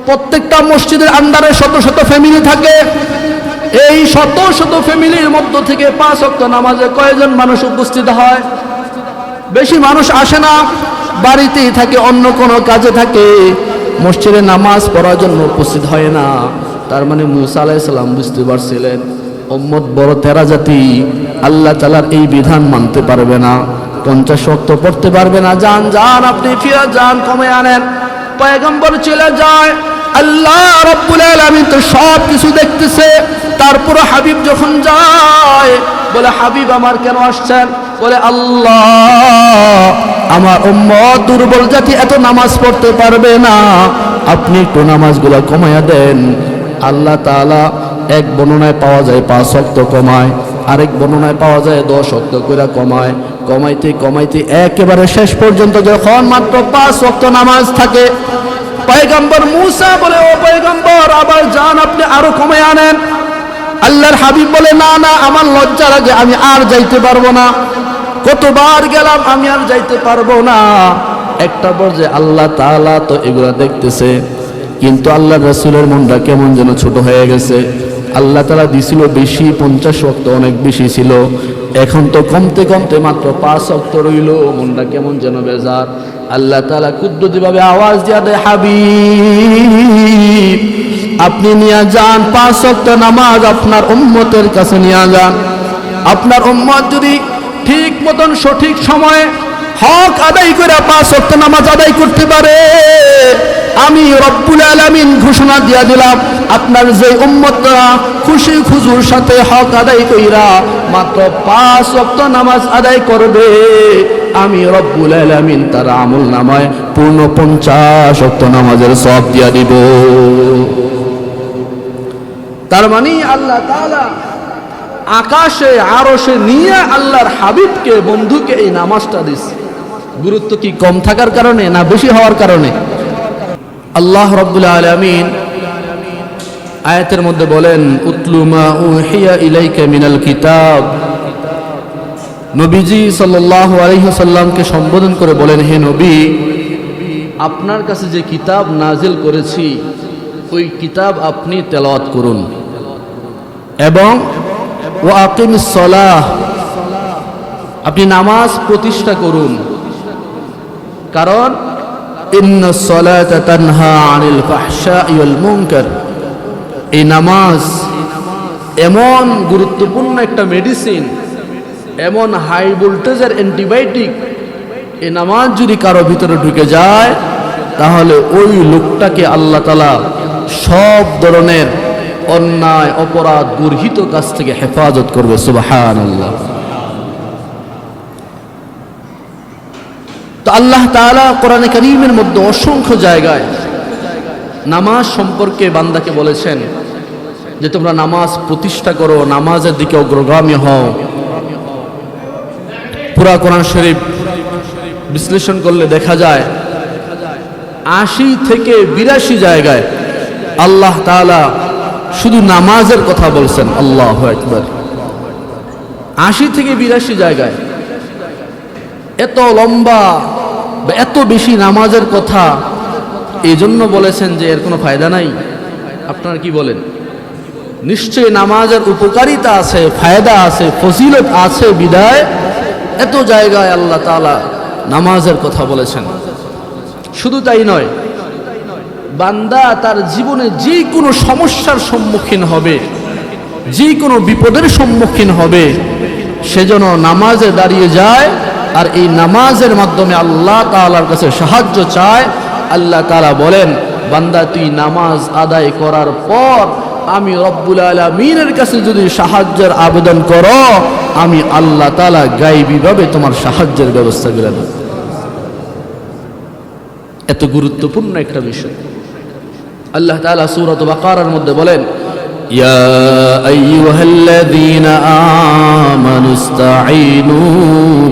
প্রত্যেকটা মসজিদের আন্ডারে শত শত ফ্যামিলি থাকে। এই শত শত ফ্যামিলির মধ্য থেকে 5 ওয়াক্ত নামাজে কয়জন মানুষ উপস্থিত হয়? বেশি মানুষ আসে না, বাড়িতেই থাকে, অন্য কোনো কাজে থাকে, মসজিদে নামাজ পড়ার জন্য উপস্থিত হয় না। তার মানে মুসা আলাইহিস সালাম বুঝতে পারছিলেন উম্মত বড় তেরা জাতি, আল্লাহ তাআলার এই বিধান মানতে পারবে না, 50 ওয়াক্ত পড়তে পারবে না। যান যান, আপনি ফিরে যান, কমে আনেন। পয়গম্বর চলে যায়। আল্লাহ রাব্বুল আলামিন তো সব কিছু দেখতেছে। তারপর হাবিব যখন যায়, বলে হাবিব আমার কেন আসছেন? বলে আল্লাহ, আমার উম্মত দুর্বল জাতি, এত নামাজ পড়তে পারবে না, আপনি একটু নামাজগুলো কমায়া দেন। আল্লাহ তাআলা এক বর্ণনায় পাওয়া যায় 5 ওয়াক্ত কমায়, আরেক বর্ণনায় পাওয়া যায় 10 ওয়াক্ত করে কমায়। কমাইতে কমাইতে একেবারে শেষ পর্যন্ত যখন মাত্র 5 ওয়াক্ত নামাজ থাকে, পয়গম্বর মুসা বলে, ও পয়গম্বর, আবার যান, আপনি আরো কমে আনেন। আল্লাহর হাবিব বলে, না না, আমার লজ্জা লাগে, আমি আর যাইতে পারবো না। কতবার গেলাম, আমি আর যাইতে পারবো না। একটা পর্যায়ে আল্লাহ তাআলা তো এগুলা দেখতেছে, কিন্তু আল্লাহ রাসূলের মনটা কেমন যেন ছোট হয়ে গেছে। আল্লাহ তাআলা দিছিল বেশি, 50 ওয়াক্ত অনেক বেশি ছিল, এখন তো কমতে কমতে মাত্র 5 ওয়াক্ত রইল, মনটা কেমন যেন বেজার। আল্লাহ তাআলা কুদরতিভাবে আওয়াজ দিয়া দেয়, হাবিব, আপনি নিয়ে যান 5 ওয়াক্ত নামাজ আপনার উম্মতের কাছে নিয়ে যান। আপনার উম্মত যদি ঠিক মতন সঠিক সময়ে হক আদায় করে 5 ওয়াক্ত নামাজ আদায় করতে পারে, আমি রব্বুল আলামিন ঘোষণা দিয়া দিলাম, আপনার যে উম্মতরা খুশি খুজুর সাথে হক আদায় কইরা মাত্র 5 ওয়াক্ত নামাজ আদায় করবে, আমি রব্বুল আলামিন তার আমল নামায় পূর্ণ 50 ওয়াক্ত নামাজের সওয়াব দিয়া দিব। তার মানে আল্লাহ তাআলা আকাশে আরশে নিয়ে আল্লাহর হাবিবকে, বন্ধুকে এই নামাজটা দিচ্ছে। গুরুত্ব কি কম থাকার কারণে না বেশি হওয়ার কারণে? আল্লাহ রাব্বুল আলামিন আয়াতের মধ্যে বলেন, উতলু মা উহিয়া ইলাইকা মিনাল কিতাব। নবীজি সাল্লাল্লাহু আলাইহি ওয়াসাল্লামকে সম্বোধন করে বলেন, হে নবী, আপনার কাছে যে কিতাব নাজিল করেছি ওই কিতাব আপনি তেলাওয়াত করুন, এবং ওয়া আকিমিস সালাহ, আপনি নামাজ প্রতিষ্ঠা করুন, কারণ ইন্নাস সালাতা তানহা আনিল ফাহশাই ওয়াল মুনকার। এই নামাজ এমন গুরুত্বপূর্ণ একটা মেডিসিন, এমন হাই ভোল্টেজের অ্যান্টিবায়োটিক। এই নামাজ যদি কারো ভিতরে ঢুকে যায়, তাহলে ওই লোকটাকে আল্লাহ তাআলা সব ধরনের অন্যায়, অপরাধ, গর্হিত কাজ থেকে হেফাজত করবে। সুবহানাল্লাহ। তো আল্লাহ তাআলা কোরআনে কারীমের মধ্যে অসংখ্য জায়গায় নামাজ সম্পর্কে বান্দাকে বলেছেন যে তোমরা নামাজ প্রতিষ্ঠা করো, নামাজের দিকে অগ্রগামী হও। পুরা কোরআন শরীফ বিশ্লেষণ করলে দেখা যায় 80 থেকে 82 জায়গায় আল্লাহ তাআলা শুধু নামাজের কথা বলছেন। আল্লাহু আকবার। 80 থেকে 82 জায়গায় এত লম্বা, এত বেশি নামাজের কথা এই জন্য বলেছেন যে এর কোনো ফায়দা নাই। আপনারা কি বলেন? নিশ্চয়ই নামাজের উপকারিতা আছে, ফায়দা আছে, ফজিলত আছে, বিদায় এত জায়গায় আল্লাহ তাআলা নামাজের কথা বলেছেন। শুধু তাই নয়, বান্দা তার জীবনে যে কোনো সমস্যার সম্মুখীন হবে, যে কোনো বিপদের সম্মুখীন হবে, সেজন্য নামাজে দাঁড়িয়ে যায় আর এই নামাজের মাধ্যমে আল্লাহ তাআলার কাছে সাহায্য চায়। আল্লাহ তাআলা বলেন, বান্দা তুই নামাজ আদায় করার পর আমি রব্বুল আলামিনের কাছে যদি সাহায্যের আবেদন করো, আমি আল্লাহ তাআলা গায়বীভাবে তোমার সাহায্যের ব্যবস্থা করে দেব। এত গুরুত্বপূর্ণ একটা বিষয়। আল্লাহ তাআলা সূরা বাকারার মধ্যে বলেন, ইয়া আইয়ুহাল্লাযীনা আমানুস্তাঈনু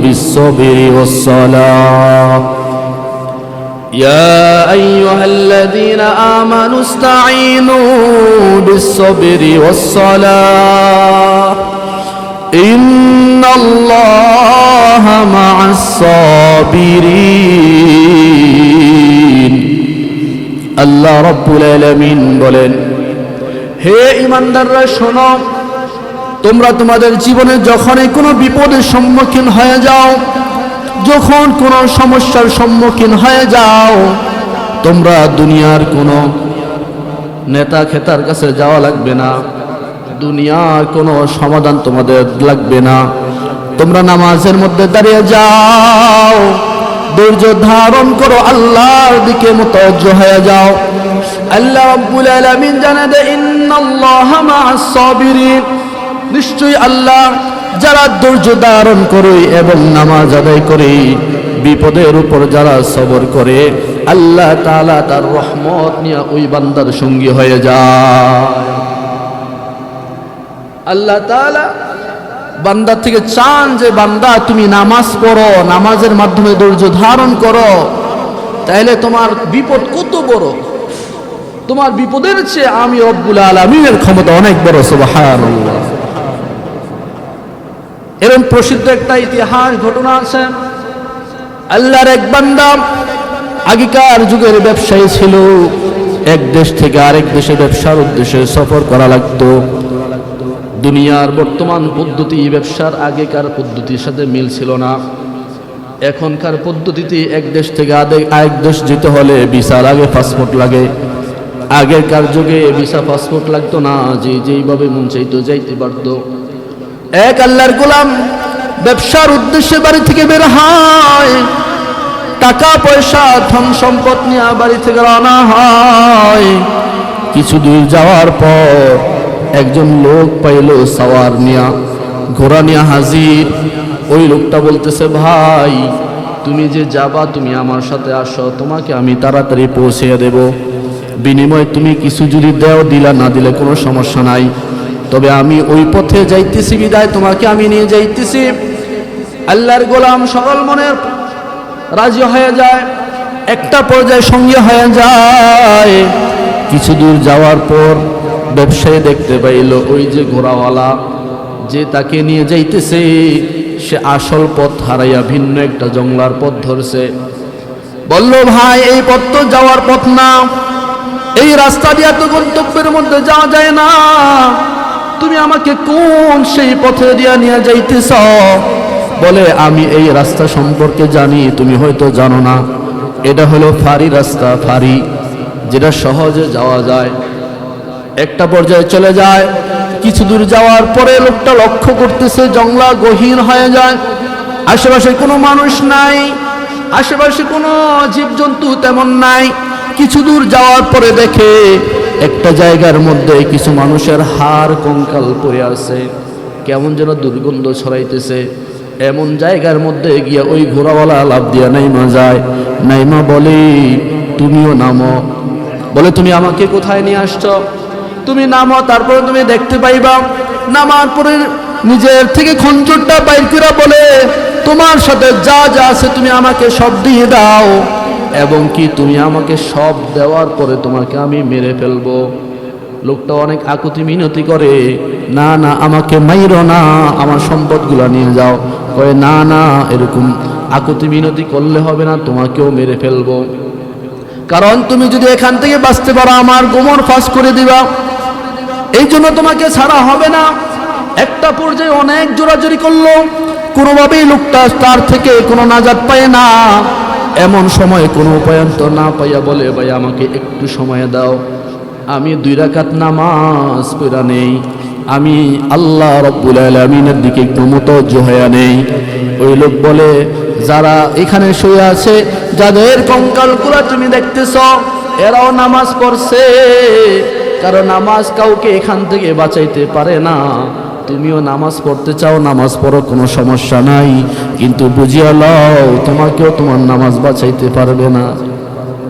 বিস-সাবরি ওয়াস-সালাহ। ইয়া আইয়ুহাল্লাযীনা আমানুস্তাঈনু বিস-সাবরি ওয়াস-সালাহ ইন্নাল্লাহা মা'আস-সাবিরিন। আল্লাহ রাব্বুল আলামিন বলেন, হে ঈমানদাররা শোনো, তোমরা তোমাদের জীবনে যখনই কোনো বিপদের সম্মুখীন হয়ে যাও, যখন কোনো সমস্যার সম্মুখীন হয়ে যাও, তোমরা দুনিয়ার কোনো নেতা খেতার কাছে যাওয়া লাগবে না, দুনিয়ার কোনো সমাধান তোমাদের লাগবে না। তোমরা নামাজের মধ্যে দাঁড়িয়ে যাও, ধৈর্য ধারণ করো, আল্লাহর দিকে মুতাওয়াজ্জহ হয়ে যাও। আল্লাহ রাব্বুল আলামিন জানান দেন, ইন্নাল্লাহা মা'আস সাবিরিন, নিশ্চয়ই আল্লাহ যারা ধৈর্য ধারণ করে এবং নামাজ আদায় করে, বিপদের উপর যারা সবর করে, আল্লাহ তাআলা তার রহমত নিয়ে ওই বান্দার সঙ্গী হয়ে যায়। আল্লাহ তাআলা বান্দা থেকে চান যে বান্দা তুমি নামাজ পড়ো, নামাজের মাধ্যমে ধৈর্য ধারণ করো, তাহলে তোমার বিপদ কত বড়, তোমার বিপদের চেয়ে আমি রব্বুল আলামিনের ক্ষমতা অনেক বড়। সুবহানাল্লাহ। এরকম প্রসিদ্ধ একটা ইতিহাস ঘটনা আছে। আল্লাহর এক বান্দা আগেকার যুগের ব্যবসায়ী ছিল, এক দেশ থেকে আরেক দেশে ব্যবসার উদ্দেশ্যে সফর করা লাগতো। দুনিয়ার বর্তমান পদ্ধতি ব্যবসার আগেকার পদ্ধতির সাথে মিল ছিল না। এখনকার পদ্ধতিতে এক দেশ থেকে আরেক দেশ যেতে হলে ভিসা লাগে, পাসপোর্ট লাগে। আগেকার যুগে ভিসা পাসপোর্ট লাগতো না, যেইভাবে মন চাইতো যাইতে পারতো। এক আল্লাহর গোলাম ব্যবসার উদ্দেশ্যে বাড়ি থেকে বের হয়, টাকা পয়সা ধন সম্পদ নিয়ে বাড়ি থেকে রওনা হয়। কিছু দূর যাওয়ার পর একজন লোক পাইলো সাওয়ার নিয়া, ঘোড়া নিয়া হাজির। ওই লোকটা বলতেছে, ভাই তুমি যে যাবা, তুমি আমার সাথে আসো, তোমাকে আমি তাড়াতাড়ি পৌঁছে দেব। বিনিময়ে তুমি কিছু যদি দেও, দিলা, না দিলে কোনো সমস্যা নাই, তবে আমি ওই পথে যাইতেছি বিদায় তোমাকে আমি নিয়ে যাইতেছি। আল্লাহর গোলাম সকল মনের রাজি হয়ে যায়, একটা পর্যায়ে সঙ্গে হয়ে যায়। কিছু দূর যাওয়ার পর ব্যবসায়ী দেখতে পাইল ওই যে ঘোড়াওয়ালা যে তাকে নিয়ে যাইতেছে, সে আসল পথ হারাইয়া ভিন্ন একটা জংলার পথ ধরছে। বলল, ভাই এই পথ তো যাওয়ার পথ না, এই রাস্তা দিয়ে তো গন্তব্যের মধ্যে যাওয়া যায় না, তুমি আমাকে কোন সেই পথে দিয়ে নিয়ে যাইতেছ? বলে, আমি এই রাস্তা সম্পর্কে জানি, তুমি হয়তো জানো না। এটা হলো ফারি রাস্তা, ফারি, যেটা সহজে যাওয়া যায়। একটা পর্যায়ে চলে যায়। কিছু দূর যাওয়ার পরে লোকটা লক্ষ্য করতেছে জংলা গহীন হয়ে যায়, আশেপাশে কোনো মানুষ নাই, আশেপাশে কোনো জীবজন্তু তেমন নাই। কিছু দূর যাওয়ার পরে দেখে একটা জায়গার মধ্যে কিছু মানুষের হাড় কঙ্কাল পড়ে আছে, কেমন যেন দুর্গন্ধ ছড়াইতেছে। এমন জায়গার মধ্যে গিয়া ওই ঘোড়াওয়ালা লাফ দিয়া নাইমা যায়। নাইমা বলে, তুমিও নামো। বলে, তুমি আমাকে কোথায় নিয়ে আসছো? তুমি নামো, তারপরে তুমি দেখতে পাইবা। নামার পরে নিজের থেকে খঞ্জরটা বাইর করে বলে, তোমার সাথে যা যা আছে তুমি আমাকে সব দিয়ে দাও, এবং কি তুমি আমাকে সব দেওয়ার পরে তোমাকে আমি মেরে ফেলবো। লোকটা অনেক আকুতি মিনতি করে, না না আমাকে মাইরো না, আমার সম্পদগুলো নিয়ে যাও। কয়ে, না না, এরকম আকুতি মিনতি করলে হবে না, তোমাকেও মেরে ফেলবো। কারণ তুমি যদি এখান থেকে বাঁচতে পারো, আমার গোমর ফাঁস করে দিবা, এই জন্য তোমাকে ছাড়া হবে না। একটা পর্যায়ে অনেক জোরাজোরি করলো, কোনোভাবেই লোকটা তার থেকে কোনো নাজাত পায় না। এমন সময় কোনো উপায়ন্তর না পাইয়া বলে, ভাই আমাকে একটু সময় দাও, আমি 2 রাকাত নামাজ পড়া নেই, আমি আল্লাহ রাব্বুল আলামিনের দিকে একটু মুতাওয়াজ্জহ হয়ে নেই। ওই লোক বলে, যারা এখানে শুয়ে আছে, যাদের কঙ্কালগুলো তুমি দেখতেছ, এরাও নামাজ পড়ছে, কারণ নামাজ কাউকে এখান থেকে বাঁচাইতে পারে না। তুমিও নামাজ পড়তে চাও, নামাজ পড়ো, কোনো সমস্যা নাই, কিন্তু বুঝিয়া লও তোমাকেও তোমার নামাজ বাঁচাইতে পারবে না।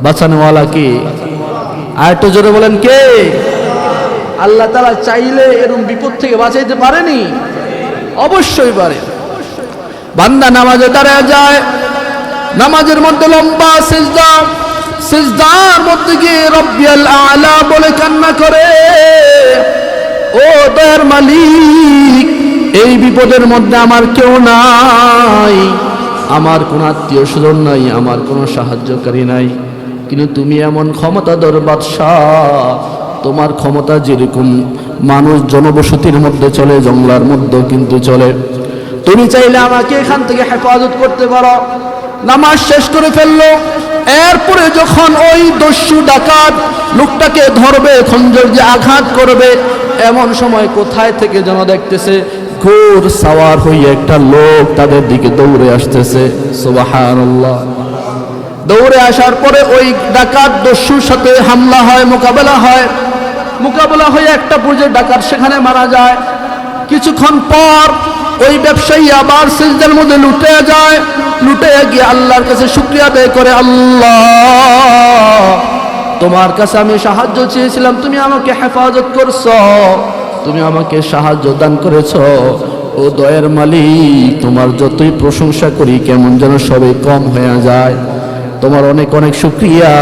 বাঁচানোওয়ালা কে? আর একটু জোরে বলেন, কে? আল্লাহ তাআলা চাইলে এরকম বিপদ থেকে বাঁচাইতে পারেনি? অবশ্যই পারে। বান্দা নামাজে দাঁড়ায় যায়, নামাজের মধ্যে লম্বা সিজদা, সিজদার মধ্যে গিয়ে রব্বিয়াল আ'লা বলে কান্না করে, ও দয়ার মালিক, এই বিপদের মধ্যে আমার কেউ নাই, আমার কোনো আত্মীয় স্বজন নাই, আমার কোনো সাহায্যকারী নাই, কিন্তু তুমি এমন ক্ষমতাধর বাদশাহ, তোমার ক্ষমতা যেরকম মানুষ জনবসতির মধ্যে চলে, জঙ্গলার মধ্যেও কিন্তু চলে। তুমি চাইলে আমাকে এখান থেকে হেফাজত করতে পারো। নামাজ শেষ করে ফেললো। এরপরে যখন ওই দস্যু ডাকাত লোকটাকে ধরবে, খঞ্জর দিয়ে আঘাত করবে, এমন সময় কোথায় থেকে যেন দেখতেছে ঘোড় সাওয়ার হয়ে একটা লোক তাদের দিকে দৌড়ে আসতেছে। সুবহানাল্লাহ। দৌড়ে আসার পরে ওই ডাকাত দস্যুর সাথে হামলা হয়, মোকাবেলা হয়ে একটা পর্যায়ে ডাকাত সেখানে মারা যায়। কিছুক্ষণ পর ওই ব্যবসায়ী আবার সিজদার মধ্যে লুটে যায়। লুটে গিয়ে আল্লাহর কাছে শুকরিয়া আদায় করে, আল্লাহ তোমার কাছে আমি সাহায্য চেয়েছিলাম, তুমি আমাকে হেফাজত করছো, তুমি আমাকে সাহায্য দান করেছো। ও দয়ার মালিক, তোমার যতই প্রশংসা করি কেমন যেন সবই কম হয়ে যায়, তোমার অনেক অনেক শুকরিয়া।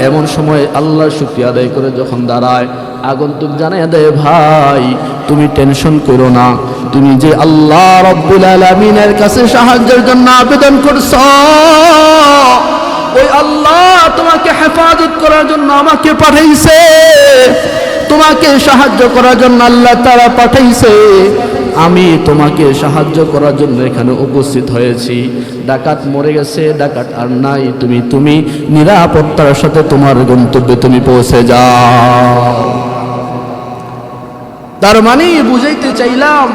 এমন সময় আল্লাহর শুকরিয়া আদায় করে যখন দাঁড়ায়, আগন্তুক জানায় দেয়, ভাই তুমি টেনশন করো না, তুমি যে আল্লাহ রব্বুল আলামিনের কাছে সাহায্যের জন্য আবেদন করছো, ওই আল্লাহ তোমাকে হেফাজত করার জন্য আমাকে পাঠাইছে, তোমাকে সাহায্য করার জন্য আল্লাহ তাআলা পাঠাইছে। আমি তোমাকে সাহায্য করার জন্য এখানে উপস্থিত হয়েছি। ডাকাত মরে গেছে, ডাকাত আর নাই, তুমি নিরাপত্তার সাথে তোমার গন্তব্যে তুমি পৌঁছে যাও। তার মানে বুঝাইতে চাইলাম,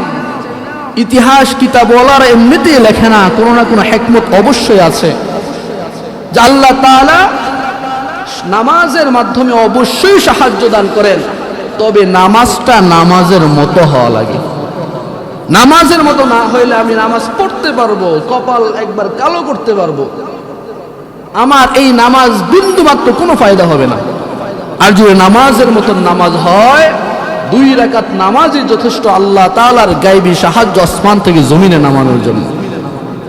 ইতিহাস কিতাব বলার এমনিতেই লেখে না, কোনো না কোনো হিকমত অবশ্যই আছে, যে আল্লাহ তাআলা নামাজের মাধ্যমে অবশ্যই সাহায্য দান করেন। তবে নামাজটা নামাজের মতো হওয়া লাগে। নামাজের মতো না হইলে আমি নামাজ পড়তে পারবো, কপাল একবার কালো করতে পারবো, আমার এই নামাজ বিন্দু মাত্র কোনো ফায়দা হবে না। আর যদি নামাজের মতন নামাজ হয়, 2 রাকাত নামাজই যথেষ্ট আল্লাহ তাআলার গায়বী সাহায্য আসমান থেকে জমিনে নামানোর জন্য।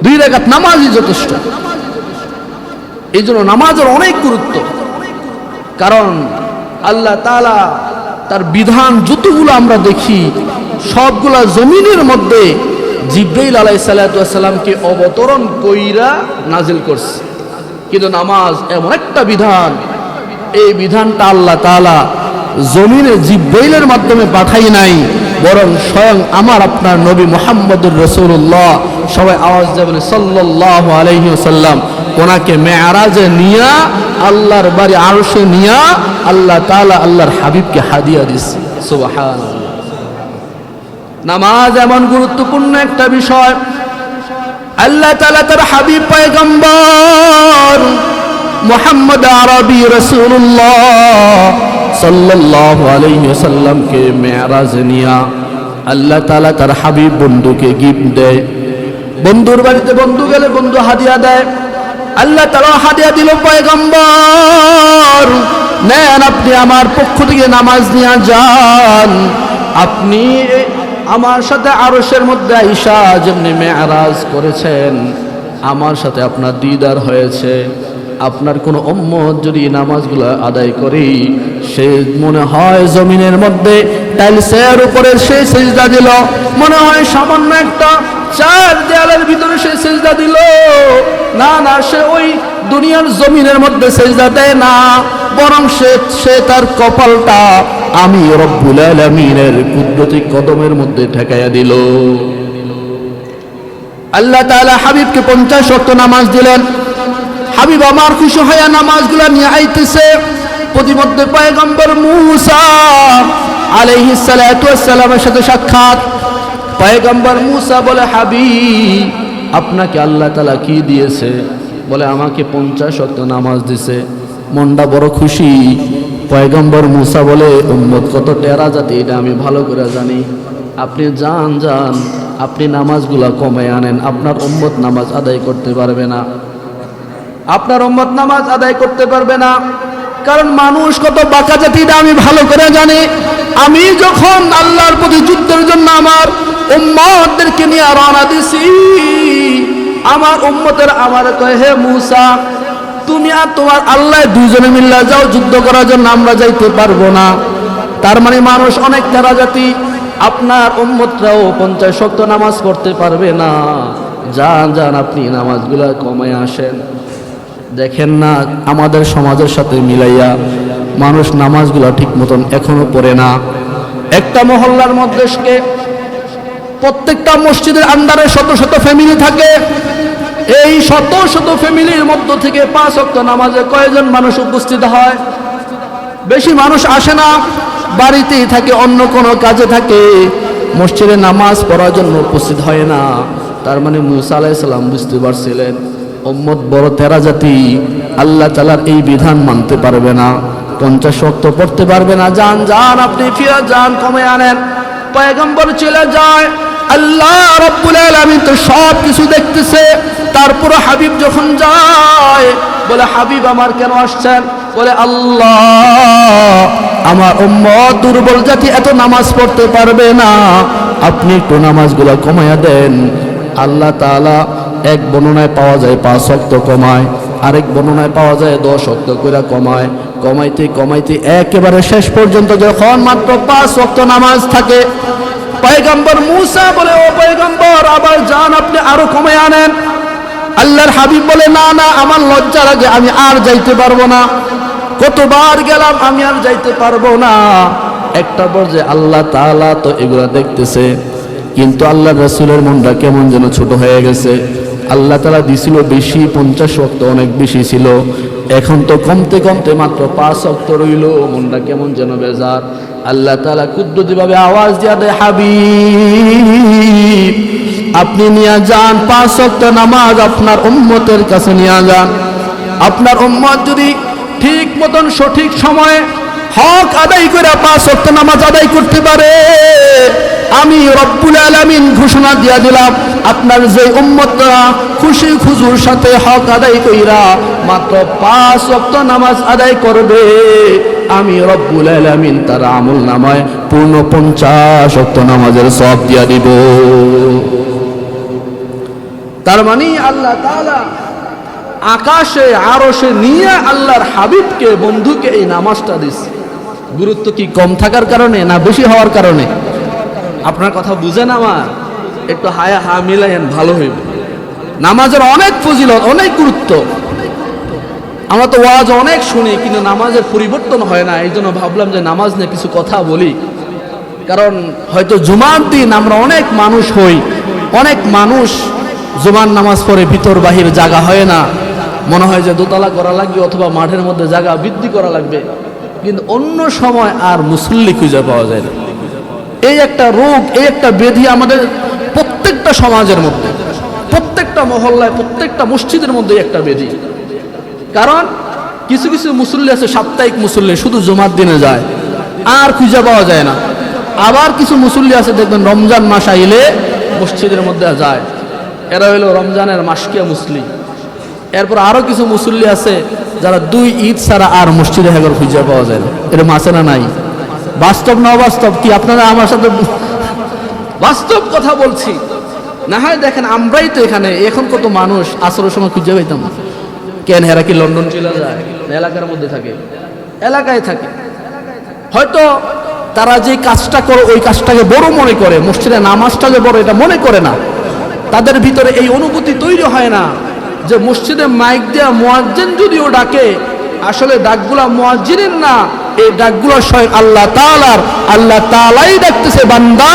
2 রাকাত নামাজই যথেষ্ট। এই জন্য নামাজের অনেক গুরুত্ব। কারণ আল্লাহ তাআলা তার বিধান যতগুলো আমরা দেখি সবগুলা জমিনের মধ্যে জিবরাইল আলাইহিস সালাতু ওয়াস সালামকে অবতরণ কইরা নাজিল করছে। কিন্তু নামাজ এমন একটা বিধান, এই বিধানটা আল্লাহ তাআলা জমিনে জিবরাইলের মাধ্যমে পাঠাই নাই, বরং স্বয়ং আমার আপনার নবী মুহাম্মদুর রাসূলুল্লাহ, সবাই আওয়াজ দেবেন সাল্লাল্লাহু আলাইহি ওয়াসাল্লাম, ওনাকে মেরাজে নিয়া আল্লাহর বাড়ি আরশে নিয়া আল্লাহ তাআলা আল্লাহর হাবিবকে হাদিয়া দিয়েছে। সুবহানাল্লাহ। নামাজ এমন গুরুত্বপূর্ণ একটা বিষয়, আল্লাহ তাআলা তার হাবিব পয়গম্বর মুহাম্মদ আরবি রাসূলুল্লাহ সাল্লাল্লাহু আলাইহি ওয়াসাল্লামকে মেরাজে নিয়া আল্লাহ তাআলা তার হাবিব বন্ধুকে গিফট দেয়। বন্ধুর বাড়িতে বন্ধু গেলে বন্ধু হাদিয়া দেয়। আল্লাহ তাআলা হাদিয়া দিল, পয়গম্বর নেন, আপনি আমার পক্ষ থেকে নামাজ নিয়ে যান, আপনি আমার সাথে আরশের মধ্যে আইসা যেমনি মেরাজ করেছেন, আমার সাথে আপনার দিদার হয়েছে। আপনার কোনো উম্মত যদি নামাজগুলো আদায় করি, সে মনে হয় জমিনের মধ্যে টাইলসের উপরে সে সিজদা দিল, মনে হয় সামান্য একটা 4 দেয়ালের ভিতরে সে সিজদা দিল। না না, সে ওই দুনিয়ার জমিনের মধ্যে সিজদা দেয় না, বরং সে তার কপালটা আমি রব্বুল আলামিনের কুদরতি কদমের মধ্যে ঠেকাইয়া দিল। আল্লাহ তাআলা হাবিবকে 50 ওয়াক্ত নামাজ দিলেন। হাবিব আমার খুশি হয়ে নামাজগুলো নিয়ে আইতেছে। প্রতিমধ্যে পয়গম্বর মূসা আলাইহিস সালাতু ওয়াস সালামের সাথে সাক্ষাৎ। পয়গম্বর মূসা বলে, হাবিব আপনাকে আল্লাহ তাআলা কি দিয়েছে? বলে, আমাকে 50 ওয়াক্ত নামাজ দিছে। মনটা বড় খুশি। পয়গম্বর মূসা বলে, উম্মত কত টেরা জাতি এটা আমি ভালো করে জানি, আপনি যান আপনি নামাজগুলা কমে আনেন, আপনার উম্মত নামাজ আদায় করতে পারবে না, আপনার উম্মত নামাজ আদায় করতে পারবে না। কারণ মানুষ কত বাঁকা জাতি এটা আমি ভালো করে জানি। আমি যখন আল্লাহর প্রতি যুদ্ধের জন্য আমার উম্মতদেরকে নিয়ে রওনা দিছি, আমার উম্মতের আমার কয়, হে মূসা, তুমি আর তোমার আল্লাহ দুইজনে মিল্লা যাও যুদ্ধ করার জন্য, আমরা যাইতে পারবো না। তার মানে মানুষ অনেক তারা জাতি, আপনার উম্মতরাও 50 ওয়াক্ত নামাজ পড়তে পারবে না। যান আপনি নামাজগুলা কমায় আসেন। দেখেন না আমাদের সমাজের সাথে মিলাইয়া মানুষ নামাজগুলো ঠিক মতন এখনো পড়ে না। একটা মহল্লার মধ্যে প্রত্যেকটা মসজিদের আন্ডারে শত শত ফ্যামিলি থাকে। এই শত শত ফ্যামিলির মধ্য থেকে 5 ওয়াক্ত নামাজে কয়জন মানুষ উপস্থিত হয়? বেশি মানুষ আসে না, বাড়িতেই থাকে, অন্য কোনো কাজে থাকে, মসজিদে নামাজ পড়ার জন্য উপস্থিত হয় না। তার মানে মুসা আলাইহিস সালাম বুঝতে পারছিলেন উম্মত বড় তেরা জাতি, আল্লাহ তাআলার এই বিধান মানতে পারবে না, 50 ওয়াক্ত পড়তে পারবে না। যান যান, আপনি ফিরে যান, কমে আনেন। পয়গম্বর চলে যায়। আল্লাহ রাব্বুল আলামিন তো সব কিছু দেখতেছে। তারপর হাবিব যখন যায়, বলে হাবিব আমার কেন আসছেন? বলে আল্লাহ, আমার উম্মত দুর্বল জাতি, এত নামাজ পড়তে পারবে না, আপনি একটু নামাজগুলো কমায়া দেন। আল্লাহ তাআলা এক বর্ণনায় পাওয়া যায় 5 ওয়াক্ত কমায়, আরেক বর্ণনায় পাওয়া যায় 10 ওয়াক্ত করে কমায়। কমাইতে কমাইতে একেবারে শেষ পর্যন্ত যখন মাত্র 5 ওয়াক্ত নামাজ থাকে, পয়গম্বর মুসা বলে, ও পয়গম্বর, আবার যান, আপনি আরো কমে আনেন। আল্লাহর হাবিব বলে, না না, আমার লজ্জা লাগে, আমি আর যাইতে পারবো না, কতবার গেলাম, আমি আর যাইতে পারবো না। একটা পর্যায়ে আল্লাহ তাআলা তো এগুলা দেখতেছে, কিন্তু আল্লাহ রাসূলের মনটা কেমন যেন ছোট হয়ে গেছে। আল্লাহ তাআলা দিছিল বেশি, 50 ওয়াক্ত অনেক বেশি ছিল, এখন তো কমতে কমতে মাত্র 5 ওয়াক্ত রইল, মনটা কেমন যেন বেজার। আল্লাহ তাআলা কুদরতিভাবে আওয়াজ দিয়া দেয়, হাবিব, আপনি নিয়ে যান 5 ওয়াক্ত নামাজ আপনার উম্মতের কাছে নিয়ে যান। আপনার উম্মত যদি ঠিক মতন সঠিক সময়ে হক আদায় করে 5 ওয়াক্ত নামাজ আদায় করতে পারে, আমি রব্বুল আলামিন ঘোষণা দিয়া দিলাম, আপনার যে উম্মতরা খুশি খুজুর সাথে হক আদায় কইরা মাত্র 5 ওয়াক্ত নামাজ আদায় করবে, আমি রব্বুল আলামিন তার আমল নামায় পূর্ণ 50 ওয়াক্ত নামাজের সওয়াব দিয়া দিব। তার মানে আল্লাহ তাআলা আকাশে আরশে নিয়ে আল্লাহর হাবিবকে, বন্ধুকে এই নামাজটা দিছে। গুরুত্ব কি কম থাকার কারণে না বেশি হওয়ার কারণে? আপনার কথা বুঝেন আমার, একটু হায়া হা মিলাইয়েন, ভালো হইবে। নামাজের অনেক ফজিলত, অনেক গুরুত্ব। আমরা তো ওয়াজ অনেক শুনি, কিন্তু নামাজের পরিবর্তন হয় না। এই জন্য ভাবলাম যে নামাজ নিয়ে কিছু কথা বলি। কারণ হয়তো জুমার দিন আমরা অনেক মানুষ হই, অনেক মানুষ জুমার নামাজ পড়ে ভিতর বাহির জায়গা হয় না, মনে হয় যে দোতলা করা লাগবে অথবা মাঠের মধ্যে জায়গা বৃদ্ধি করা লাগবে, কিন্তু অন্য সময় আর মুসল্লি খুঁজে পাওয়া যায় না। এই একটা রোগ, এই একটা ব্যাধি আমাদের প্রত্যেকটা সমাজের মধ্যে, প্রত্যেকটা মহল্লায়, প্রত্যেকটা মসজিদের মধ্যে একটা ব্যাধি। কারণ কিছু কিছু মুসল্লি আছে, সাপ্তাহিক মুসল্লি, শুধু জুমার দিনে যায়, আর খুঁজে পাওয়া যায় না। আবার কিছু মুসল্লি আছে, দেখবেন রমজান মাস আইলে মসজিদের মধ্যে যায়, এরা হইল রমজানের মাসকিয়া মুসলিম। এরপর আরো কিছু মুসল্লি আছে যারা 2 ঈদ ছাড়া আর মসজিদে হেগর খুঁজে পাওয়া যায় না। এরকম আছে না নাই? বাস্তব না অবাস্তব? কি আপনারা আমার সাথে বাস্তব কথা বলছি না? হয় দেখেন, আমরাই তো এখানে এখন কত মানুষ আসরের সময় খুঁজে পাইতাম না। কেন হেরা কি লন্ডন চলে যায়? এলাকার মধ্যে থাকে, এলাকায় থাকে। হয়তো তারা যে কাজটা করে ওই কাজটাকে বড় মনে করে, মসজিদে নামাজটা যে বড় এটা মনে করে না। তাদের ভিতরে এই অনুভূতি তৈরি হয় না যে মসজিদে মাইক দেয়া মুয়াজ্জিন যদিও ডাকে, আসলে ডাকগুলা মুয়াজ্জিনের না, এই ডাকগুলো স্বয়ং আল্লাহ তাআলার। আল্লাহ তাআলাই ডাকতেছে, বান্দা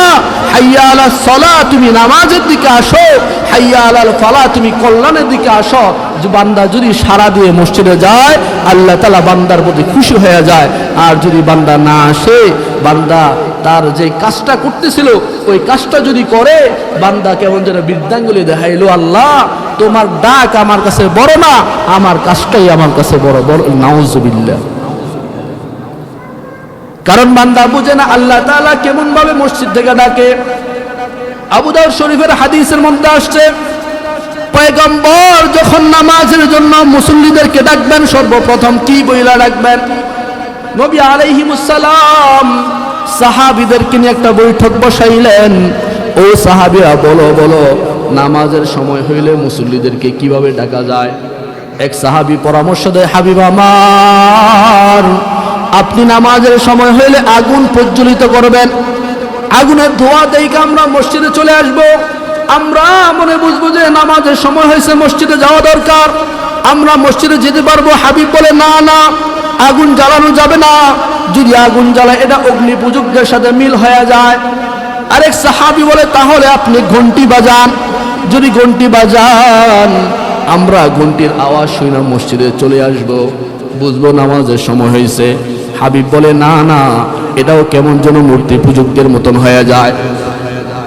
হাইয়া আলাস সালাহ, তুমি নামাজের দিকে আসো, হাইয়া আলাল ফালাহ, তুমি কল্যাণের দিকে আসো। যে বান্দা যদি সারা দিয়ে মসজিদে যায়, আল্লাহ তাআলা বান্দার প্রতি খুশি হয়ে যায়। আর যদি বান্দা না আসে, বান্দা তার যে কাজটা করতেছিল ওই কাজটা যদি করে, বান্দা কেমন যেন বৃদ্ধাঙ্গুলি দেখাইলো, আল্লাহ তোমার ডাক আমার কাছে বড় না, আমার কাজটাই আমার কাছে বড়। বড় নাউজুবিল্লাহ। কারণ বান্দা বুঝে না আল্লাহ তাআলা কেমন ভাবে মসজিদ থেকে ডাকে। আবু দাউদ শরীফের হাদিসের মধ্যে আসছে, পয়গম্বর যখন নামাজের জন্য মুসল্লিদেরকে ডাকবেন, সর্বপ্রথম কি বইলা ডাকবেন? নবী আলাইহিস সালাম সাহাবীদেরকে নিয়ে একটা বৈঠক বসাইলেন। ও সাহাবীরা, বলো বলো, নামাজের সময় হইলে মুসল্লিদেরকে কিভাবে ডাকা যায়? এক সাহাবী পরামর্শ দেয়, হাবিব আমার, আপনি নামাজের সময় হইলে আগুন প্রজ্বলিত করবেন, আগুনের ধোঁয়া দেখে আমরা মসজিদে চলে আসব, আমরা মনে বুঝবো যে নামাজের সময় হয়েছে, মসজিদে যাওয়া দরকার। আমরা মসজিদে যেতে পারবো? হাবিব বলে না না, আগুন জ্বালানো যাবে না, যদি আগুন জ্বালায় এটা অগ্নি পূজকদের সাথে মিল হয়ে যায়। আরেক সাহাবী বলে তাহলে আপনি ঘন্টি বাজান, যদি ঘন্টি বাজান আমরা ঘন্টির আওয়াজ শুনে মসজিদে চলে আসব, বুঝবো নামাজের সময় হয়েছে। হাবিব বলে না না, এটাও কেমন যেন মূর্তি পূজকদের মতন হয়ে যায়।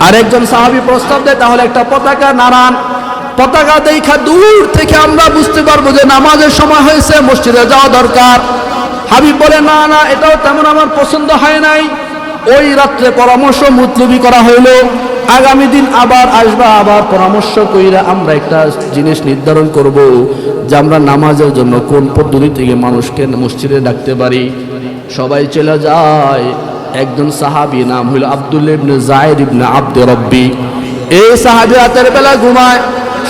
আরেকজন সাহাবী প্রস্তাব দেয় তাহলে একটা পতাকা নাড়ান, পতাকা দেখা দূর থেকে আমরা বুঝতে পারবো যে নামাজের সময় হয়েছে, মসজিদে যাওয়া দরকার। হাবিব বলে না না, এটাও তেমন আমার পছন্দ হয় নাই। ওই রাত্রে পরামর্শ মুতলবি করা হইল, আগামী দিন আবার আসবা, আবার পরামর্শ কইরা আমরা একটা জিনিস নির্ধারণ করব যে আমরা নামাজের জন্য কোন পদ্ধতি থেকে মানুষকে মসজিদে ডাকতে পারি। সবাই চলে যায়। একজন সাহাবী নাম হইল আব্দুল্লাহ ইবনে যায়েদ ইবনে আব্দে রব্বি। এই সাহাবী রাতের বেলা ঘুমায়,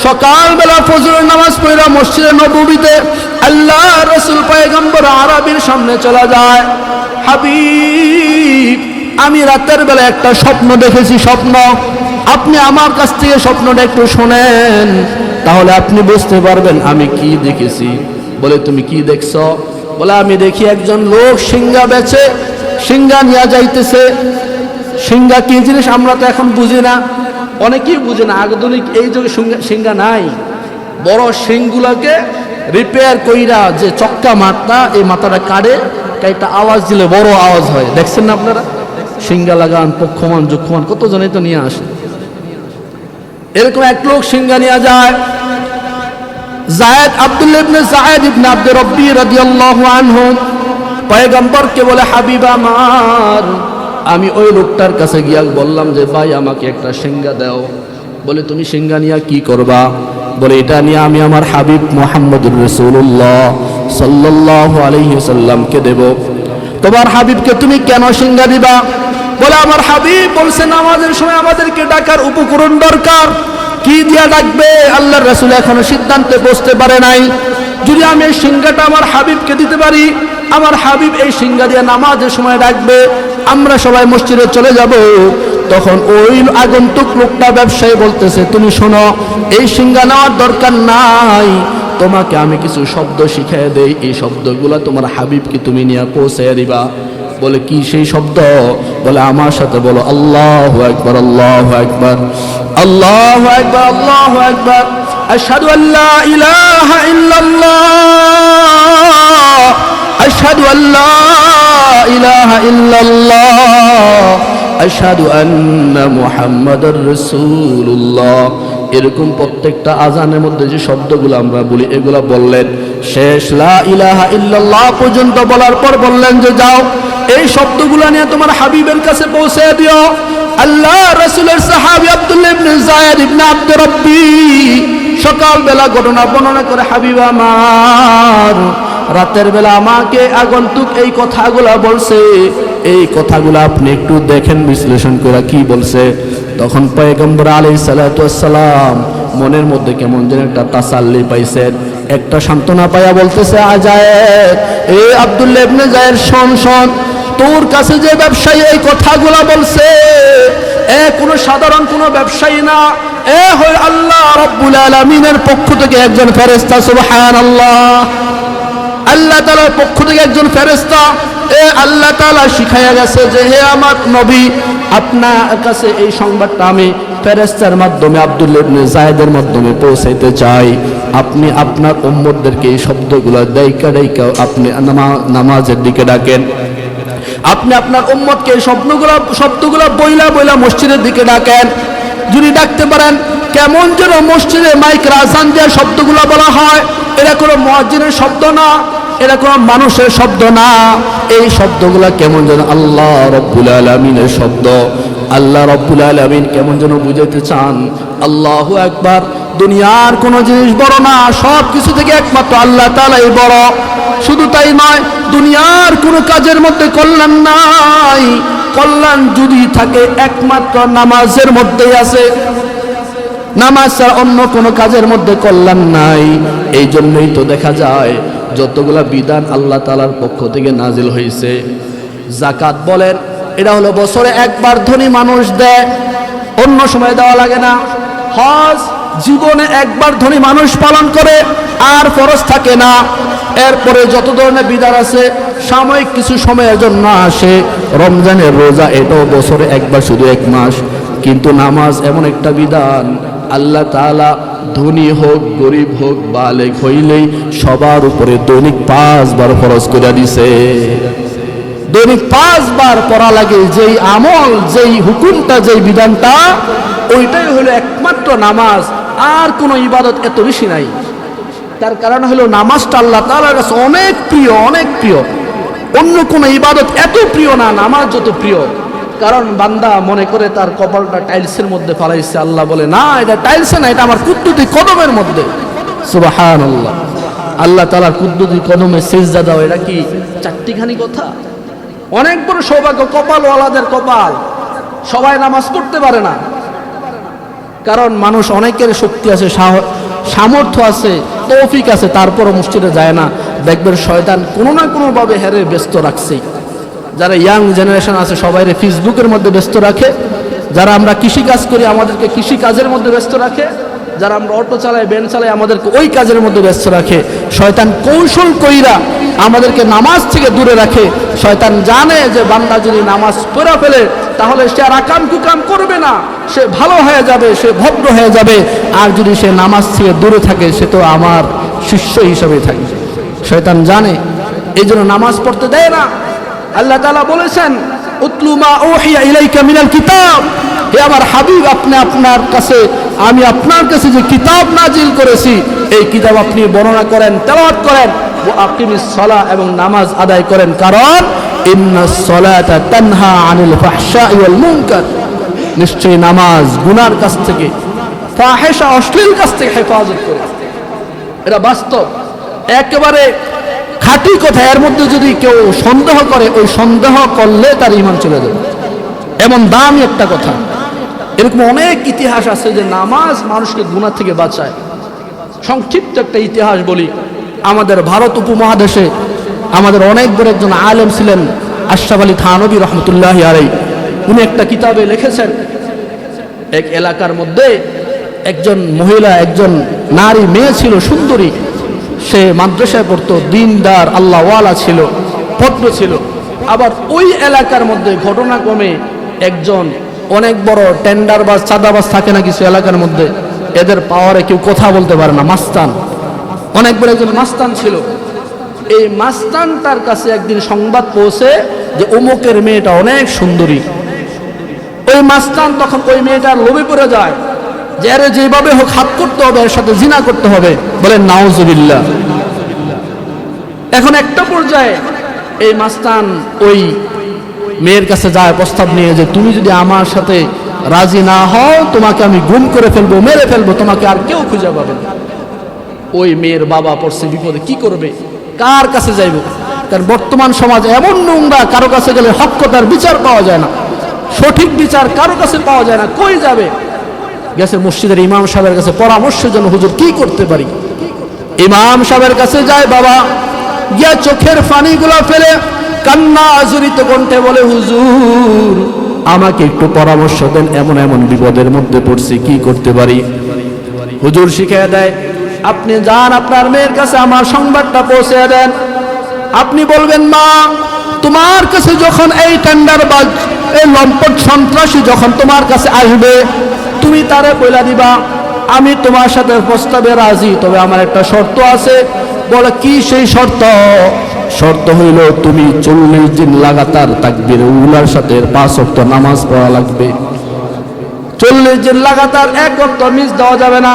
সকালবেলা ফজরের নামাজ পড়া মসজিদে নববীতে আল্লাহ রাসূল পয়গম্বর আরবীর সামনে চলে যায়। হাবিব, আমি রাতের বেলা একটা স্বপ্ন দেখেছি, স্বপ্ন আপনি আমার কাছ থেকে স্বপ্নটা একটু শোনেন, তাহলে আপনি বুঝতে পারবেন আমি কি দেখেছি। বলে তুমি কি দেখছো? বলে আমি দেখি একজন লোক সিংহা বেচে, সিংহা নিয়ে যাইতেছে। সিংহা কি জিনিস আমরা তো এখন বুঝি না, অনেকেই বুঝে না, আধুনিক এই যুগে সিংহা নাই। বড় সিংগুলাকে রিপেয়ার কইরা যে চক্কা মাথা, এই মাথাটা কাটে, একটা আওয়াজ দিলে বড় আওয়াজ হয়, দেখছেন না আপনারা? সিংহা লাগান, পক্ষমান যক্ষমান কত জনেই তো নিয়ে আসে। এরকম এক লোক সিংহা নিয়ে যায়। যায়েদ, আব্দুল্লাহ ইবনে যায়েদ ইবনে আব্দে রব্বি রাদিয়াল্লাহু আনহু পয়গম্বরকে বলে হাবিব আমার, আমি ওই লোকটার কাছে গিয়া বললাম যে ভাই আমাকে একটা সিংহা দাও। বলে তুমি সিংহা নিয়ে কি করবা? বলে এটা নিয়ে আমি আমার হাবিব মুহাম্মদুর রাসূলুল্লাহ সাল্লাল্লাহু আলাইহি ওয়াসাল্লামকে দেব। তোমার হাবিবকে তুমি কেন সিংহা দিবা? বলে আমার হাবিব বলছে নামাজের সময় আমাদেরকে ডাকার উপকরণ দরকার, কি দিয়া ডাকবে আল্লাহর রাসূল এখনো সিদ্ধান্তে পৌঁছতে পারে নাই। যদি আমি এই সিংহাটা আমার হাবিবকে দিতে পারি, আমার হাবিব এই সিংহা দিয়ে নামাজের সময় ডাকবে, আমরা সবাই মসজিদে চলে যাব। তখন ওই আগন্তুক লোকটা ব্যবসায়ী বলতেছে তুমি শোনো, এই সিংহা নেওয়ার দরকার নাই, তোমাকে আমি কিছু শব্দ শিখিয়ে দেই, এই শব্দগুলো তোমার হাবিবকে তুমি নিয়ে পৌঁছে দিবা। বলে কি সেই শব্দ? বলে আমার সাথে বলো আল্লাহু আকবার, আল্লাহু আকবার, আল্লাহু আকবার, আল্লাহু আকবার, আশহাদু আল্লা ইলাহা ইল্লাল্লাহ, আশহাদু আল্লা ইলাহা ইল্লাল্লাহ, আশহাদু আন্না মুহাম্মাদুর রাসূলুল্লাহ। এরকম প্রত্যেকটা আজানের মধ্যে যে শব্দগুলো আমরা বলি এগুলা বললেন। শেষ লা ইলাহা ইল্লাল্লাহ পর্যন্ত বলার পর বললেন যে যাও এই শব্দগুলো নিয়ে তোমার হাবিবের কাছে পৌঁছে দিও। আল্লাহ রাসূলের সাহাবী আব্দুল্লাহ ইবনে যায়েদ ইবনে আব্দে রব্বি সকালবেলা ঘটনা বর্ণনা করে, হাবিব আমার রাতের বেলা আমাকে আগন্তুক এই কথাগুলা বলছে, এই কথাগুলো আপনি একটু দেখেন বিশ্লেষণ করে কি বলছে। তখন পয়গম্বর আলাইহিস সালাতু ওয়াস সালাম মনের মধ্যে কেমন যেন একটা তাসাল্লি পাইছেন, একটা সান্ত্বনা পাইয়া বলতেছে আজায়েদ, এ আব্দুল্লাহ ইবনে যায়েদ শোন শোন, তোর কাছে যে ব্যবসায়ী এই কথাগুলা বলছে এ কোনো সাধারণ কোনো ব্যবসায়ী না, এ হয় আল্লাহ রাব্বুল আলামিনের পক্ষ থেকে একজন ফেরেশতা। সুবহানাল্লাহ, আল্লাহ তাআলার পক্ষ থেকে একজন ফেরেশতা। এ আল্লাহ তাআলা শিখাইয়া গেছে যে হে আমার নবী, আপনার কাছে এই সংবাদটা আমি ফেরেশতার মাধ্যমে আব্দুল্লাহ ইবনে যায়েদের মাধ্যমে পৌঁছাইতে চাই। আপনি আপনার উম্মতদেরকে এই শব্দগুলো দাইকা দাইকা আপনি নামাজের দিকে ডাকেন। আপনি আপনার উম্মতকে এই শব্দগুলো বইলা বইলা মসজিদের দিকে ডাকেন। যদি ডাকতে পারেন, কেমন যেন মসজিদে মাইক আযান দিয়ে শব্দগুলো বলা হয়, এটা কোনো মুয়াজ্জিনের শব্দ না, এটা কোনো মানুষের শব্দ না, এই শব্দগুলো কেমন যেন আল্লাহ রাব্বুল আলামিনের শব্দ। আল্লাহ রাব্বুল আলামিন কেমন যেন বুঝাইতে চান আল্লাহু আকবার, দুনিয়ার কোনো জিনিস বড় না, সব কিছু থেকে একমাত্র আল্লাহ তাআলাই বড়। শুধু তাই নয়, দুনিয়ার কোনো কাজের মধ্যে কল্যাণ নাই, কল্যাণ যদি থাকে একমাত্র নামাজের মধ্যেই আছে। নামাজ ছাড়া অন্য কোনো কাজের মধ্যে কল্যাণ নাই। এই জন্যই তো দেখা যায় যতগুলা বিধান আল্লাহ তাআলার পক্ষ থেকে নাজিল হয়েছে, যাকাত বলেন, এটা হলো বছরে একবার ধনী মানুষ দেয়, অন্য সময় দেওয়া লাগে না। হজ জীবনে একবার ধনী মানুষ পালন করে আর ফরজ থাকে না। এরপরে যত ধরনের বিধান আছে সাময়িক কিছু সময়ের জন্য আসে। রমজানের রোজা এটাও বছরে একবার, শুধু 1 মাস। কিন্তু নামাজ এমন একটা বিধান, আল্লাহ তাআলা ধনী হোক গরিব হোক বালেগ হইলেই সবার উপরে দৈনিক 5 বার ফরজ করে দিছে। দৈনিক 5 বার পড়া লাগে। যেই আমল, যেই হুকুমটা, যেই বিধানটা, ওইটাই হলো একমাত্র নামাজ। আর কোনো ইবাদত এত বেশি নাই। তার কারণ হলো নামাজটা আল্লাহ তাআলার কাছে অনেক প্রিয়, অনেক প্রিয়। অন্য কোনো ইবাদত এত প্রিয় না, নামাজ যত প্রিয়। কারণ বান্দা মনে করে তার কপালটা টাইলসের মধ্যে ফালাইছে, আল্লাহ বলে না, এটা টাইলসে না, এটা আমার কুদ্দুতি কদমের মধ্যে। সুবহানাল্লাহ। আল্লাহ তাআলার কুদ্দুতি কদমে সিজদা দাও, এটা কি চারটিখানি কথা? অনেক বড় সৌভাগ্য কপালওয়ালাদের কপাল। সবাই নামাজ পড়তে পারে না, কারণ মানুষ অনেকের শক্তি আছে, সামর্থ্য আছে, তৌফিক আছে, তারপরও মসজিদে যায় না। দেখবেন শয়তান কোনো না কোনোভাবে হেরে ব্যস্ত রাখছে। যারা ইয়াং জেনারেশন আছে সবাই ফেসবুকের মধ্যে ব্যস্ত রাখে। যারা আমরা কৃষিকাজ করি আমাদেরকে কৃষিকাজের মধ্যে ব্যস্ত রাখে। যারা আমরা অটো চালাই, ভ্যান চালাই, আমাদেরকে ওই কাজের মধ্যে ব্যস্ত রাখে। শয়তান কৌশল কইরা আমাদেরকে নামাজ থেকে দূরে রাখে। শয়তান জানে যে বান্দা যদি নামাজ পড়া ফেলে তাহলে সে আর আকাম কুকাম করবে না, সে ভালো হয়ে যাবে, সে ভদ্র হয়ে যাবে। আর যদি সে নামাজ থেকে দূরে থাকে সে তো আমার শিষ্য হিসাবে থাকবে। শয়তান জানে, এই জন্য নামাজ পড়তে দেয় না। আল্লাহ তাআলা বলেছেন উতলু মা উহিয়া ইলাইকা মিনাল কিতাব, হে আমার হাবিব, আমি আপনার কাছে যে কিতাব নাজিল করেছি এই কিতাব আপনি বর্ণনা করেন, তেলাওয়াত করেন। ওয়া আকিমিস সালাহ, এবং নামাজ আদায় করেন। কারণ ইন্নাস সালাতা তানহা আনিল ফাহশাই ওয়াল মুনকার, নিশ্চয়ই নামাজ গুনার কাছ থেকে, ফাহিশা অশ্লীল কাছ থেকে হেফাজত করে। এটা বাস্তব, একেবারে খাঁটি কথা। এর মধ্যে যদি কেউ সন্দেহ করে, ওই সন্দেহ করলে তার ঈমান চলে যাবে। এমন দামি একটা কথা। এরকম অনেক ইতিহাস আছে যে নামাজ মানুষকে গুনাহ থেকে বাঁচায়। সংক্ষিপ্ত একটা ইতিহাস বলি। আমাদের ভারত উপমহাদেশে আমাদের অনেক বড় একজন আলেম ছিলেন, আশরাফ আলী থানভী রহমতুল্লাহি আলাইহি। উনি একটা কিতাবে লিখেছেন, এক এলাকার মধ্যে একজন মহিলা, একজন নারী মেয়ে ছিল, সুন্দরী। সে মাদ্রাসায় পড়তো, দিনদার, আল্লাহওয়ালা ছিল, ভদ্র ছিল। আবার ওই এলাকার মধ্যে ঘটনাক্রমে একজন অনেক বড় টেন্ডারবাজ, চাঁদাবাজ থাকে না কিছু এলাকার মধ্যে, এদের পাওয়ারে কেউ কথা বলতে পারে না, মাস্তান। অনেক বড় একজন মাস্তান ছিল। এই মাস্তানটার কাছে একদিন সংবাদ পৌঁছে যে অমুকের মেয়েটা অনেক সুন্দরী। ওই মাস্তান তখন ওই মেয়েটার লোভে পড়ে যায় যে এর যেভাবে হোক হাত করতে হবে, এর সাথে জিনা করতে হবে। বলেন নাউজুবিল্লাহ। এখন একটা পর্যায়ে এই মাস্তান ওই মেয়ের কাছে যায় প্রস্তাব নিয়ে যে তুমি যদি আমার সাথে রাজি না হও তোমাকে আমি গুম করে ফেলবো, মেরে ফেলবো, তোমাকে আর কেউ খুঁজে পাবে না। ওই মেয়ের বাবা পড়ছে বিপদে, কি করবে, কার কাছে যাইব? কারণ বর্তমান সমাজ এমন নোংরা, কারো কাছে গেলে হক কথার বিচার পাওয়া যায় না, সঠিক বিচার কারো কাছে পাওয়া যায় না। কই যাবে? গেছে মসজিদের ইমাম সাহেবের কাছে পরামর্শের জন্য, হুজুর কি করতে পারি? ইমাম সাহেবের কাছে যায় বাবা, গিয়া চোখের পানিগুলো ফেলে কান্না আজরিত কণ্ঠে বলে, হুজুর আমাকে একটু পরামর্শ দেন, এমন এমন বিপদের মধ্যে পড়ছি, কি করতে পারি? হুজুর শিখিয়ে দেয়, আপনি যান আপনার মেয়ের কাছে, আমার সংবাদটা পৌঁছে দেন। আপনি বলবেন, মা তোমার কাছে যখন এই টেন্ডারবাজ, এই লম্পট সন্ত্রাসী যখন তোমার কাছে আসবে, তুমি তারে বইলা দিবা আমি তোমার সাথে প্রস্তাবে রাজি, তবে আমার একটা শর্ত আছে। বলে, কি সেই শর্ত? শর্ত হইল তুমি 40 দিন লাগাতার তাকবীর উলার সাথে 5 ওয়াক্ত নামাজ পড়া লাগবে। 40 দিন লাগাতার 1 ওয়াক্ত মিস দেওয়া যাবে না।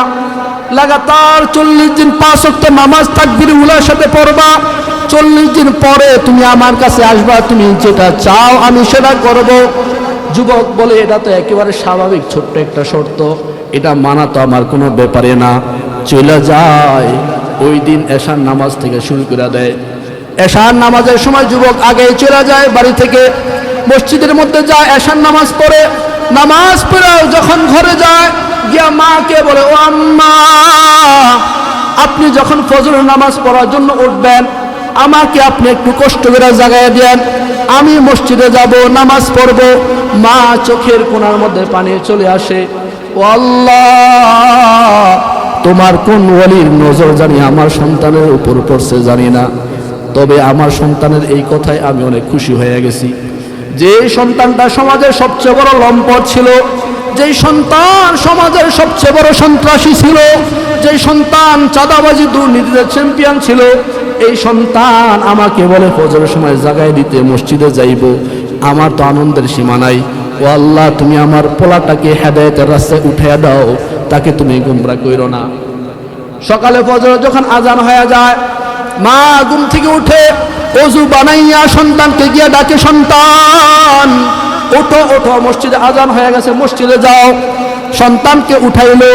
লাগাতার 40 দিন 5 ওয়াক্ত নামাজ তাকবীর উলার সাথে পড়বা। 40 দিন পরে তুমি আমার কাছে আসবা, তুমি যেটা চাও আমি সেটা করব। যুবক বলে, এটা তো একেবারে স্বাভাবিক, ছোট্ট একটা শর্ত, এটা মানা তো আমার কোনো ব্যাপারে না। চলে যায়। ওই দিন এশার নামাজ থেকে শুরু করে দেয়। এশার নামাজের সময় যুবক আগেই চলে যায় বাড়ি থেকে, মসজিদের মধ্যে যায়, এশার নামাজ পড়ে। নামাজ পড়ে যখন ঘরে যায়, গিয়া মাকে বলে, ও আম্মা, আপনি যখন ফজরের নামাজ পড়ার জন্য উঠবেন, আমাকে আপনি একটু কষ্ট করে জাগায় দেন, আমি মসজিদে যাব, নামাজ পড়ব। মা চোখের কোণার মধ্যে পানি চলে আসে। ও ও আল্লাহ, তোমার কোন ওয়ালির নজর জানি আমার সন্তানের উপর পড়ছে জানি না, তবে আমার সন্তানের এই কথায় আমি অনেক খুশি হয়ে গেছি। যে সন্তানটা সমাজের সবচেয়ে বড় লম্পট ছিল, যেই সন্তান সমাজের সবচেয়ে বড় সন্ত্রাসী ছিল, যেই সন্তান চাঁদাবাজি দুর্নীতির চ্যাম্পিয়ন ছিল, এই সন্তান আমাকে বলে ফজরের সময় জাগায় দিতে মসজিদে যাইব। আমার তো আনন্দের সীমা নাই। ও আল্লাহ, তুমি আমার পোলাটাকে হেদায়েতের রাস্তায় উঠিয়ে দাও, তাকে তুমি গুমরা কইরো না। সকালে ফজর যখন আজান হয়ে যায়, মা ঘুম থেকে উঠে ওযু বানাইয়া সন্তানকে গিয়ে ডাকে, সন্তান ওঠো ওঠো, মসজিদে আজান হয়ে গেছে, মসজিদে যাও। সন্তানকে উঠাইলো,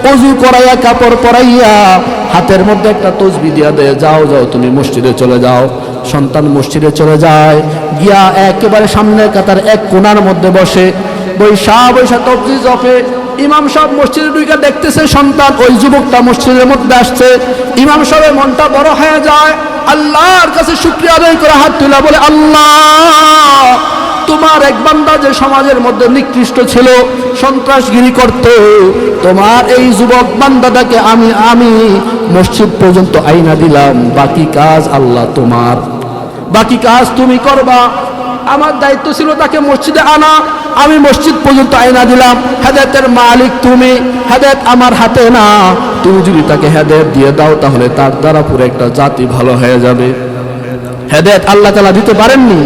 ওযু করাইয়া কাপড় পরাইয়া হাতের মধ্যে একটা তসবিহ দিয়া দেয়, যাও যাও তুমি মসজিদে চলে যাও। সন্তান মসজিদে চলে যায়, গিয়া একেবারে সামনের কাতার এক কোণার মধ্যে বসে বৈশা বৈশা তসবিহ জপে। ইমাম সাহেব মসজিদে ঢুকে দেখতেছে সন্তান ওই যুবকটা মসজিদের মধ্যে আসছে। ইমাম সাহেবের মনটা বড় হয়ে যায়, আল্লাহর কাছে শুকরিয়া আদায় করে হাত তুলে বলে, আল্লাহ, তোমার এক বান্দা যে সমাজের মধ্যে নিকৃষ্ট ছিল, সন্ত্রাসগিরি করত, তোমার এই যুবক বান্দাটাকে আমি মসজিদ পর্যন্ত আইনা দিলাম। বাকি কাজ আল্লাহ তোমার, বাকি কাজ তুমি করবা। আমার দায়িত্ব ছিল তাকে মসজিদে আনা, আমি মসজিদ পর্যন্ত আইনা দিলাম। হেদায়েতের মালিক তুমি, হেদায়েত আমার হাতে না। তুমি যদি তাকে হেদায়েত দিয়ে দাও, তাহলে তার দ্বারা পুরো একটা জাতি ভালো হয়ে যাবে। হেদায়েত আল্লাহ তাআলা দিতে পারেননি,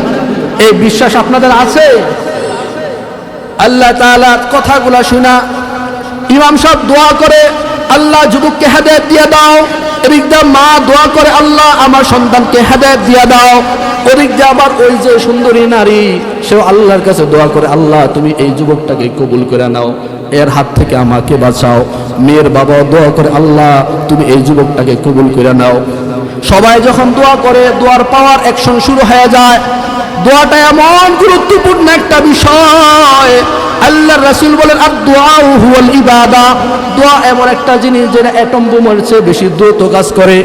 এই বিশ্বাস আপনাদের আছে? আল্লাহ তাআলার কথাগুলা শোনা ইমাম সাহেব দোয়া করে, আল্লাহ যুবককে হেদায়েত দিয়ে দাও। এদিক দিয়ে মা দোয়া করে, আল্লাহ আমার সন্তানকে হেদায়েত দিয়ে দাও। ওদিক দিয়ে আবার ওই যে সুন্দরী নারী, সেও আল্লাহর কাছে দোয়া করে, আল্লাহ তুমি এই যুবকটাকে কবুল করে নাও, এর হাত থেকে আমাকে বাঁচাও। মেয়ের বাবা দোয়া করে, আল্লাহ তুমি এই যুবকটাকে কবুল করে নাও। সবাই যখন দোয়া করে, দোয়ার পাওয়ার অ্যাকশন শুরু হয়ে যায়। দোয়াটা এমন গুরুত্বপূর্ণ একটা বিষয়, আল্লাহর রাসূল বলেন, আদ-দুআ হুয়াল ইবাদা। দোয়া এমন একটা জিনিস যেটা অ্যাটম বোমার চেয়ে বেশি দ্রুত কাজ করে।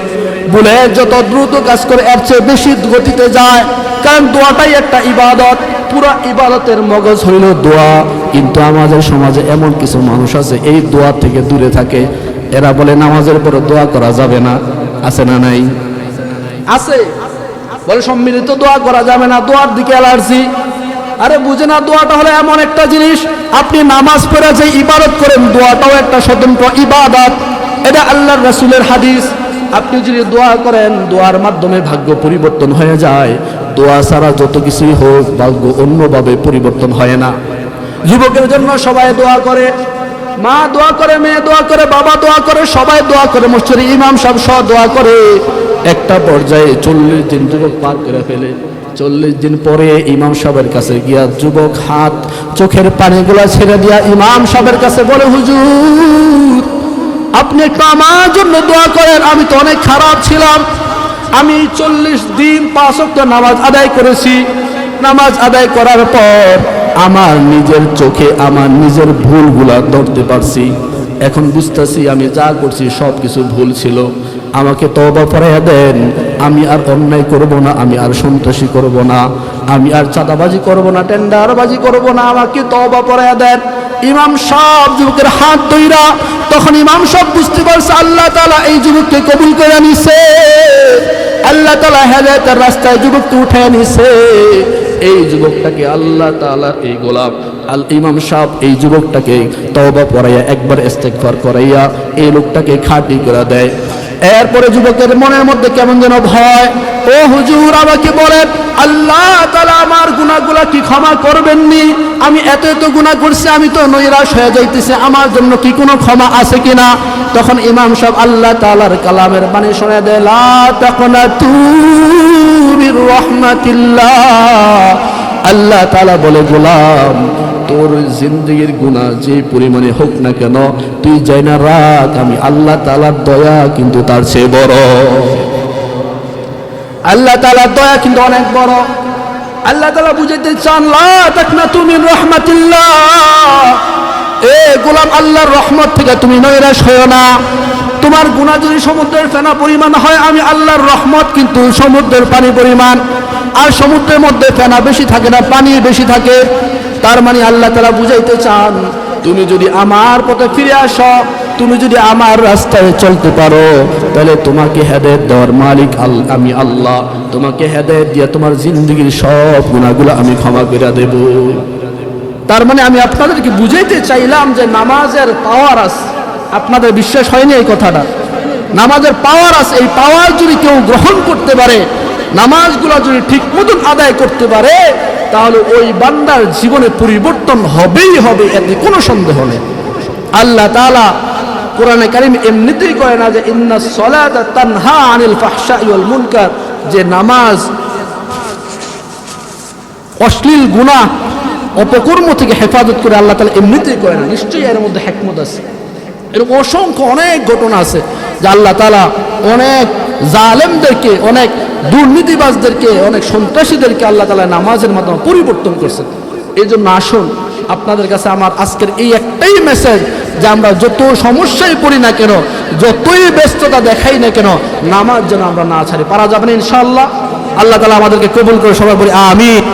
বুলেট যত দ্রুত কাজ করে এর চেয়ে বেশি গতিতে যায়, কারণ দোয়াটাই একটা ইবাদত। পুরা ইবাদতের মগজ হইল দোয়া। কিন্তু আমাদের সমাজে এমন কিছু মানুষ আছে এই দোয়া থেকে দূরে থাকে। এরা বলে নামাজের পরে দোয়া করা যাবে না। আছে না নাই? আছে। বলে সম্মিলিত দোয়া করা যাবে না, দোয়ার দিকে অ্যালার্জি। আরে বুঝে না, দোয়াটা হলো এমন একটা জিনিস, আপনি নামাজ পড়ে যে ইবাদত করেন, দোয়াটাও একটা স্বতন্ত্র ইবাদত। এটা আল্লাহর রাসূলের হাদিস। আপনি যদি দোয়া করেন, দোয়ার মাধ্যমে ভাগ্য পরিবর্তন হয়ে যায়। দোয়া ছাড়া যত কিছুই হোক, ভাগ্য অন্যভাবে পরিবর্তন হয় না। যুবকের জন্য সবাই দোয়া করে, মা দোয়া করে, মেয়ে দোয়া করে, বাবা দোয়া করে, সবাই দোয়া করে, মসজিদের ইমাম সাহেব সহ দোয়া করে। একটা পর্যায়ে 40 দিন যুবক পার করে ফেলে। 40 দিন পরে ইমাম সাহেবের কাছে গিয়া যুবক হাত চোখের পানিগুলা ছেড়ে দিয়া ইমাম সাহেবের কাছে বলে, হুজুর আপনি একটু আমার জন্য দোয়া করেন, আমি তো অনেক খারাপ ছিলাম। আমি 40 দিন 5 ওয়াক্ত নামাজ আদায় করেছি। নামাজ আদায় করার পর আমার নিজের চোখে আমার নিজের ভুলগুলা ধরতে পারছি। এখন বুঝতেছি আমি যা করছি সব কিছু ভুল ছিল। আমাকে তওবা করাইয়া দেন। আমি আর অন্যায় করব না, আমি আর সন্ত্রাসী করব না, আমি আর চাঁদাবাজি করব না, টেন্ডারবাজি করব না, আমাকে তওবা করাইয়া দেন। ইমাম সাহেব যুবকের হাত ধইরা, তখন ইমাম সাহেব বুঝতে পারছে আল্লাহ তাআলা এই যুবককে কবুল করে নিছে। আল্লাহ তাআলা হেদায়েতের রাস্তায় যুবককে উঠায় নিছে। এই যুবকটাকে আল্লাহ তাআলার এই গোলাম আল ইমাম সাহেব এই যুবকটাকে তওবা পড়াইয়া একবার ইস্তেগফার করাইয়া এই লোকটাকে খাঁটি করে দেয়। এরপরে যুবকের মনের মধ্যে কেমন যেন ভয়, ও হুজুর আমাকে বলেন, আল্লাহ তাআলা আমার গুনাহগুলো কি ক্ষমা করবেননি? আমি এত এত গুনাহ করছি, আমি তো নৈরাশ হয়ে যাইতেছি, আমার জন্য কি কোনো ক্ষমা আছে কিনা? তখন ইমাম সাহেব আল্লাহ তাআলার কালামের বাণী শোনায় দেয়, লা তাকনাতু মির রাহমাতিল্লাহ। আল্লাহ তাআলা বলে, গোলাম তোর জিন্দগির গুনাহ যে পরিমাণে হোক না কেন, তুই যাই না রাখ, আমি আল্লাহ তাআলার দয়া কিন্তু তার চেয়ে বড়। আল্লাহ তাআলার দয়া কিন্তু অনেক বড়। আল্লাহ তাআলা বুঝাইতে চান, লা তাকনাতু মির রাহমাতিল্লাহ। এ গোলাম, আল্লাহর রহমত থেকে তুমি নৈরাশ হয়ো না। তোমার গুনাহ যদি সমুদ্রের ফেনা পরিমাণ হয়, আমি আল্লাহর রহমত কিন্তু সমুদ্রের পানি পরিমাণ। আর সমুদ্রের মধ্যে ফেনা বেশি থাকে না, পানি বেশি থাকে। তার মানে আল্লাহ তাআলা বুঝাইতে চান, তুমি যদি আমার পথে ফিরে আসো, তুমি যদি আমার রাস্তায় চলতে পারো, তাহলে তোমাকে হেদায়েত দেওয়ার মালিক আমি আল্লাহ। তোমাকে হেদায়েত দিয়ে তোমার জিন্দগির সব গুনাহগুলো আমি ক্ষমা করে দেব। তার মানে আমি আপনাদেরকে বুঝাইতে চাইলাম যে নামাজের পাওয়ার আছে। আপনাদের বিশ্বাস হয়নি এই কথাটা? নামাজের পাওয়ার আছে। এই পাওয়ার যদি কেউ গ্রহণ করতে পারে, নামাজগুলো যদি ঠিক মতন আদায় করতে পারে, তাহলে ওই বান্দার জীবনে পরিবর্তন হবেই হবে, এতে কোনো সন্দেহ নেই। আল্লাহ তাআলা কোরআনে কারীম এমনিতেই কয় না যে ইন্নাস সালাতা তানহা আনিল ফাহশাই ওয়াল মুনকার, যে নামাজ অশ্লীল গুনাহ অপকর্ম থেকে হেফাজত করে, আল্লাহ তাআলা এমনিতেই কয় না। নিশ্চয়ই এর মধ্যে হিকমত আছে। এরকম অসংখ্য অনেক ঘটনা আছে যে আল্লাহ তাআলা অনেক জালেমদেরকে, অনেক দুর্নীতিবাজদেরকে, অনেক সন্ত্রাসীদেরকে আল্লাহ তাআলা নামাজের মাধ্যমে পরিবর্তন করছেন। এই জন্য আসুন, আপনাদের কাছে আমার আজকের এই একটাই মেসেজ যে আমরা যত সমস্যায় পড়ি না কেন, যতই ব্যস্ততা দেখাই না কেন, নামাজ যেন আমরা না ছাড়ি। পারা যাবে না ইনশাআল্লাহ। আল্লাহ তাআলা আমাদেরকে কবুল করে, সবাই বলি আমিন।